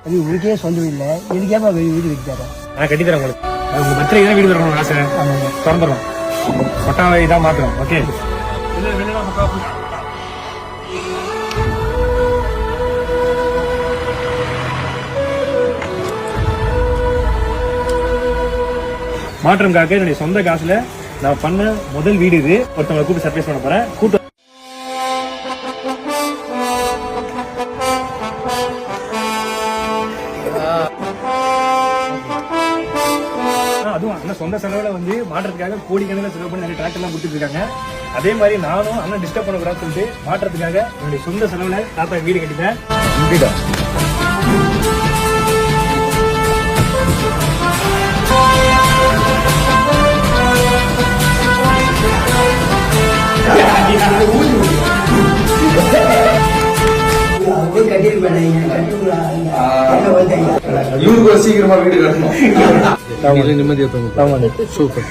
அது உங்களுக்கே சொந்தம் இல்லை, எதுக்கேப்பா வீடு வைக்கிறாரு? நான் கட்டி தரேன் உங்களுக்கு. உங்க பர்த்டே தான் வீடு தரணும் ஆசை. திறந்துடும் பட்டாவை தான் மாத்திரம். ஓகே மாற்றம்காக என்னுடைய சொந்த காசுல நான் பண்ண முதல் வீடு இது. ஒருத்தவங்களை கூப்பிட்டு சர்ப்ரைஸ் பண்ண போறேன். கூட்டு அதுவும் அண்ணன் சொந்த செலவுல வந்து மாற்றத்துக்காக கோடிக்கணக்கில் செலவு பண்ணி நிறைய டிராக்டர் எல்லாம் கொடுத்துட்டு இருக்காங்க. அதே மாதிரி நானும் அண்ணன் டிஸ்டர்ப் பண்ணக்கூடாதுன்னு சொல்லிட்டு மாற்றத்துக்காக என்னுடைய சொந்த செலவுல தாத்தா வீடு கட்டிட்டேன். வீடா சீக்கிரமா வீடு கட்டணும். நிம்மதியா சூப்பர்.